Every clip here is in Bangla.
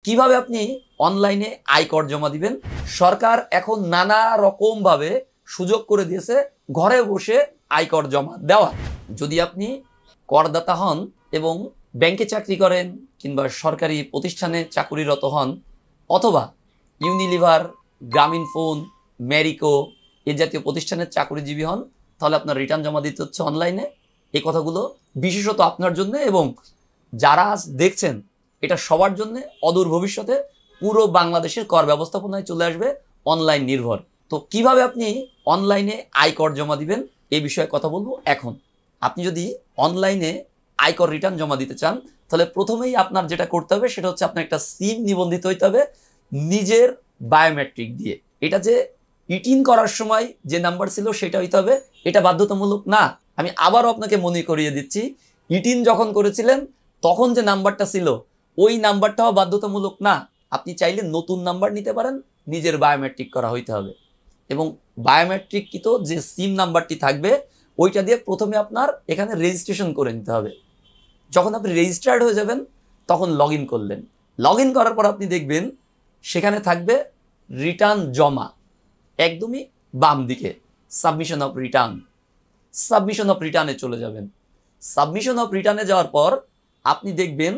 কিভাবে আপনি অনলাইনে আয়কর জমা দিবেন? সরকার এখন নানা রকম ভাবে সুযোগ করে দিয়েছে ঘরে বসে আয়কর জমা দেওয়া। যদি আপনি করদাতা হন এবং ব্যাংকে চাকরি করেন কিংবা সরকারি প্রতিষ্ঠানে চাকুরিরত হন অথবা ইউনিলিভার, গ্রামীণফোন, ম্যারিকো এ জাতীয় প্রতিষ্ঠানের চাকরিজীবী হন, তাহলে আপনার রিটার্ন জমা দিতে হচ্ছে অনলাইনে। এই কথাগুলো বিশেষত আপনার জন্য এবং যারা আজ দেখছেন এটা সবার জন্য অদূর ভবিষ্যতে পুরো বাংলাদেশের কর ব্যবস্থাপনায় চলে আসবে অনলাইন নির্ভর। তো কিভাবে আপনি অনলাইনে আয়কর জমা দিবেন এই বিষয়ে কথা বলবো এখন। আপনি যদি অনলাইনে আয়কর রিটার্ন জমা দিতে চান তাহলে প্রথমেই আপনার যেটা করতে হবে সেটা হচ্ছে আপনার একটা সিম নিবন্ধিত হইতে হবে নিজের বায়োমেট্রিক দিয়ে। এটা যে ইটিন করার সময় যে নাম্বার ছিল সেটা হইতে হবে, এটা বাধ্যতামূলক না। আমি আবারও আপনাকে মনে করিয়ে দিচ্ছি, ইটিন যখন করেছিলেন তখন যে নাম্বারটা ছিল ওই নাম্বারটাও বাধ্যতামূলক না। আপনি চাইলে নতুন নাম্বার নিতে পারেন, নিজের বায়োমেট্রিক করা হইতে হবে এবং বায়োমেট্রিককৃত যে সিম নাম্বারটি থাকবে ওইটা দিয়ে প্রথমে আপনার এখানে রেজিস্ট্রেশন করে নিতে হবে। যখন আপনি রেজিস্টার্ড হয়ে যাবেন তখন লগ ইন করলেন। লগ ইন করার পর আপনি দেখবেন সেখানে থাকবে রিটার্ন জমা, একদমই বাম দিকে submission of return. Submission of রিটার্নে চলে যাবেন। সাবমিশন অফ রিটার্নে যাওয়ার পর আপনি দেখবেন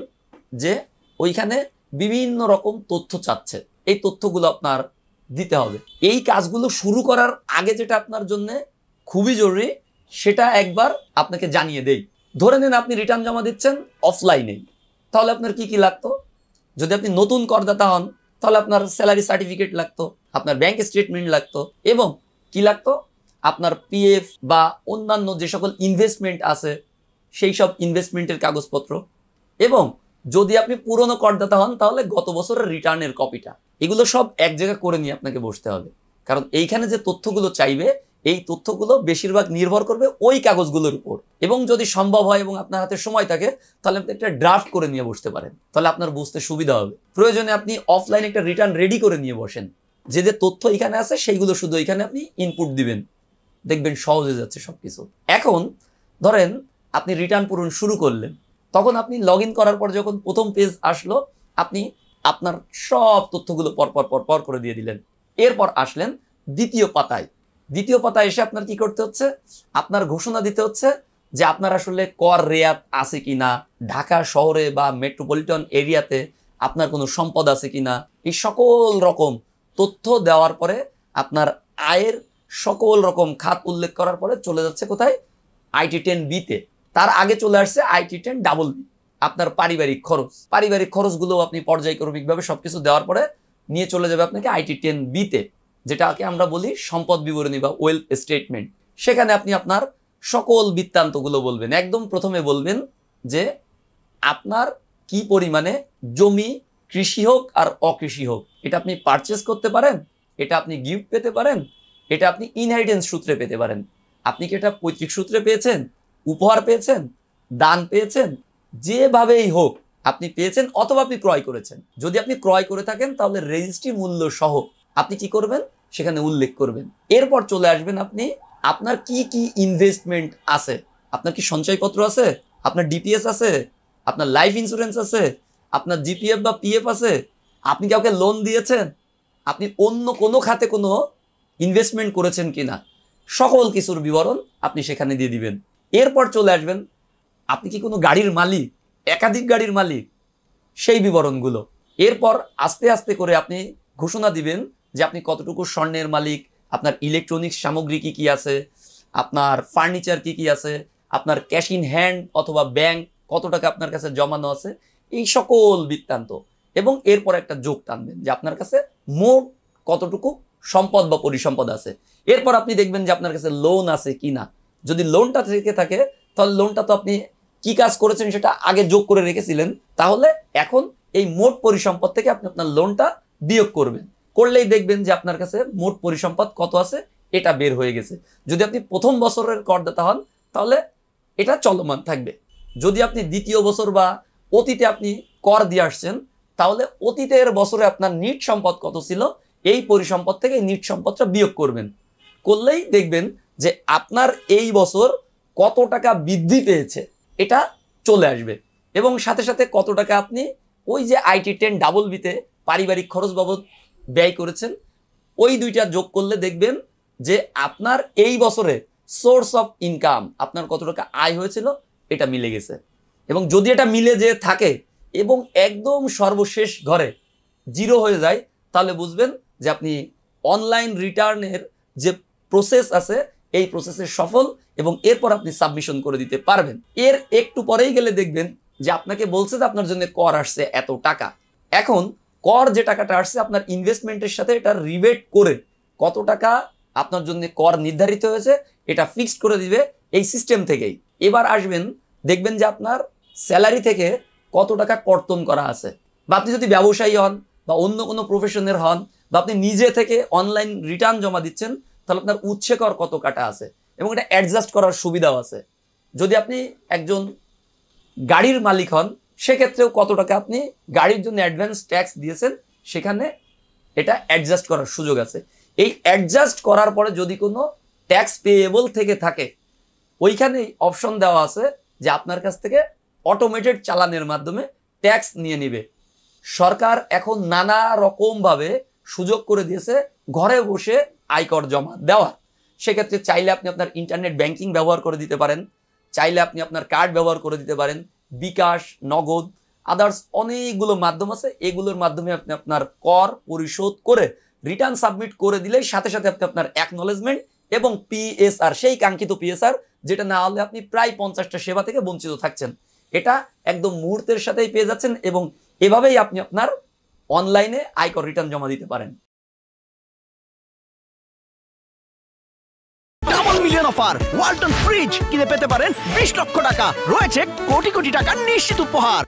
যে ওইখানে বিভিন্ন রকম তথ্য চাচ্ছে, এই তথ্যগুলো আপনার দিতে হবে। এই কাজগুলো শুরু করার আগে যেটা আপনার জন্য খুবই জরুরি সেটা একবার আপনাকে জানিয়ে দেই। ধরে নেন আপনি রিটার্ন জমা দিচ্ছেন অফলাইনে, তাহলে আপনার কি কি লাগতো? যদি আপনি নতুন করদাতা হন তাহলে আপনার স্যালারি সার্টিফিকেট লাগতো, আপনার ব্যাংক স্টেটমেন্ট লাগতো এবং কি লাগতো? আপনার পিএফ বা অন্যান্য যে সকল ইনভেস্টমেন্ট আছে সেই সব ইনভেস্টমেন্টের কাগজপত্র এবং যদি আপনি পুরনো করদাতা হন তাহলে গত বছরের রিটার্নের কপিটা। এগুলো সব এক জায়গায় করে নিয়ে আপনাকে বসতে হবে, কারণ এইখানে যে তথ্যগুলো চাইবে এই তথ্যগুলো বেশিরভাগ নির্ভর করবে ওই কাগজগুলোর উপর। এবং যদি সম্ভব হয় এবং আপনার হাতে সময় থাকে তাহলে আপনি একটা ড্রাফট করে নিয়ে বসতে পারেন, তাহলে আপনার বুঝতে সুবিধা হবে। প্রয়োজনে আপনি অফলাইনে একটা রিটার্ন রেডি করে নিয়ে বসেন, যে যে তথ্য এখানে আছে সেইগুলো শুধু এখানে আপনি ইনপুট দিবেন, দেখবেন সহজ হয়ে যাচ্ছে সবকিছু। এখন ধরেন আপনি রিটার্ন পূরণ শুরু করলেন, তখন আপনি লগ ইন করার পর যখন প্রথম পেজ আসলো আপনি আপনার সব তথ্যগুলো পর করে দিয়ে দিলেন। এরপর আসলেন দ্বিতীয় পাতায়। দ্বিতীয় পাতায় এসে আপনার কি করতে হচ্ছে? আপনার ঘোষণা দিতে হচ্ছে যে আপনার আসলে কর রেয়াত আছে কিনা, ঢাকা শহরে বা মেট্রোপলিটন এরিয়াতে আপনার কোনো সম্পদ আছে কিনা, এই সকল রকম তথ্য দেওয়ার পরে আপনার আয়ের সকল রকম খাত উল্লেখ করার পরে চলে যাচ্ছে কোথায়? IT10B-তে। তার আগে চলে আসছে IT10BB, আপনার পারিবারিক খরচ। পারিবারিক খরচগুলো আপনি পর্যায়ক্রমিকভাবে সবকিছু দেওয়ার পরে নিয়ে চলে যাবে আপনাকে IT10B-তে, যেটাকে আমরা বলি সম্পদ বিবরণী বা ওয়েলথ স্টেটমেন্ট। সেখানে আপনি আপনার সকল বৃত্তান্তগুলো বলবেন। একদম প্রথমে বলবেন যে আপনার কি পরিমাণে জমি, কৃষি হোক আর অকৃষি হোক, এটা আপনি পারচেস করতে পারেন, এটা আপনি গিফট পেতে পারেন, এটা আপনি ইনহেরিটেন্স সূত্রে পেতে পারেন। আপনি কি এটা পৈতৃক সূত্রে পেয়েছেন, উপহার পেয়েছেন, দান পেয়েছেন, যেভাবেই হোক আপনি পেয়েছেন অথবা আপনি ক্রয় করেছেন। যদি আপনি ক্রয় করে থাকেন তাহলে রেজিস্ট্রি মূল্য সহ আপনি কি করবেন সেখানে উল্লেখ করবেন। এরপর চলে আসবেন আপনি আপনার কি কি ইনভেস্টমেন্ট আছে। আপনার কি সঞ্চয়পত্র আছে, আপনার ডিপিএস আছে, আপনার লাইফ ইন্স্যুরেন্স আছে, আপনার জিপিএফ বা পিএফ আছে, আপনি কাউকে লোন দিয়েছেন, আপনি অন্য কোনো খাতে কোনো ইনভেস্টমেন্ট করেছেন কিনা, সকল কিছুর বিবরণ আপনি সেখানে দিয়ে দিবেন। এরপর চলে আসবেন আপনি কি কোনো গাড়ির মালিক, একাধিক গাড়ির মালিক, সেই বিবরণগুলো। এরপর আস্তে আস্তে করে আপনি ঘোষণা দিবেন যে আপনি কতটুকু স্বর্ণের মালিক, আপনার ইলেকট্রনিক্স সামগ্রী কি কি আছে, আপনার ফার্নিচার কি কি আছে, আপনার ক্যাশ ইন হ্যান্ড অথবা ব্যাংক কত টাকা আপনার কাছে জমানো আছে, এই সকল বৃত্তান্ত। এবং এরপর একটা যোগ টানবেন যে আপনার কাছে মোট কতটুকু সম্পদ বা পরিসম্পদ আছে। এরপর আপনি দেখবেন যে আপনার কাছে লোন আছে কি না। যদি লোনটা থেকে থাকে তাহলে লোনটা তো আপনি কি কাজ করেছেন সেটা আগে যোগ করে রেখেছিলেন, তাহলে এখন এই মোট পরিসম্পদ থেকে আপনি আপনার লোনটা বিয়োগ করবেন। করলেই দেখবেন যে আপনার কাছে মোট পরিসম্পদ কত আছে এটা বের হয়ে গেছে। যদি আপনি প্রথম বছরের করদাতা হন তাহলে এটা চলমান থাকবে। যদি আপনি দ্বিতীয় বছর বা অতীতে আপনি কর দিয়ে আসছেন তাহলে অতীতের বছরে আপনার নিট সম্পদ কত ছিল এই পরিসম্পদ থেকে নিট সম্পদটা বিয়োগ করবেন। করলেই দেখবেন যে আপনার এই বছর কত টাকা বৃদ্ধি পেয়েছে এটা চলে আসবে এবং সাথে সাথে কত টাকা আপনি ওই যে IT10 ডাবল বিতে পারিবারিক খরচ বাবদ ব্যয় করেছেন, ওই দুইটা যোগ করলে দেখবেন যে আপনার এই বছরে সোর্স অফ ইনকাম, আপনার কত টাকা আয় হয়েছিল, এটা মিলে গেছে। এবং যদি এটা মিলে যে থাকে এবং একদম সর্বশেষ ঘরে জিরো হয়ে যায়, তাহলে বুঝবেন যে আপনি অনলাইন রিটার্নের যে প্রসেস আছে এই প্রসেসে সফল, এবং এরপর আপনি সাবমিশন করে দিতে পারবেন। এর একটু পরেই গেলে দেখবেন যে আপনাকে বলছে যে আপনার জন্য কর আসছে এত টাকা। এখন কর যে টাকাটা আসছে আপনার ইনভেস্টমেন্টের সাথে এটা রিবেট করে কত টাকা আপনার জন্য কর নির্ধারিত হয়েছে এটা ফিক্সড করে দিবে এই সিস্টেম থেকেই। এবার আসবেন, দেখবেন যে আপনার স্যালারি থেকে কত টাকা কর্তন করা আছে, বা আপনি যদি ব্যবসায়ী হন বা অন্য কোনো প্রফেশনের হন, বা আপনি নিজে থেকে অনলাইন রিটার্ন জমা দিচ্ছেন, তাহলে আপনার উৎসে কর কত কাটা আছে, এবং এটা অ্যাডজাস্ট করার সুবিধাও আছে। যদি আপনি একজন গাড়ির মালিক হন, সেক্ষেত্রেও কত টাকা আপনি গাড়ির জন্য অ্যাডভান্স ট্যাক্স দিয়েছেন, সেখানে এটা অ্যাডজাস্ট করার সুযোগ আছে। এই অ্যাডজাস্ট করার পরে যদি কোনো ট্যাক্স পেয়েবল থেকে থাকে, ওইখানেই অপশন দেওয়া আছে যে আপনার কাছ থেকে অটোমেটেড চালানের মাধ্যমে ট্যাক্স নিয়ে নিবে। সরকার এখন নানা রকমভাবে সুযোগ করে দিয়েছে ঘরে বসে আয়কর জমা দেওয়া। সেক্ষেত্রে চাইলে আপনি আপনার ইন্টারনেট ব্যাংকিং ব্যবহার করে দিতে পারেন, চাইলে আপনি আপনার কার্ড ব্যবহার করে দিতে পারেন, বিকাশ, নগদ, আদার্স অনেকগুলো মাধ্যম আছে। এগুলোর মাধ্যমে আপনি আপনার কর পরিশোধ করে রিটার্ন সাবমিট করে দিলেই সাথে সাথে আপনি আপনার অ্যাকনোলেজমেন্ট এবং PSR, সেই কাঙ্ক্ষিত PSR, যেটা না হলে আপনি প্রায় 50টা সেবা থেকে বঞ্চিত থাকছেন, এটা একদম মুহূর্তের সাথেই পেয়ে যাচ্ছেন। এবং এভাবেই আপনি আপনার অনলাইনে আয়কর রিটার্ন জমা দিতে পারেন। Double million offer, Walton fridge কিনে পেতে পারেন 20 লক্ষ টাকা, রয়েছে কোটি কোটি টাকার নিশ্চিত উপহার।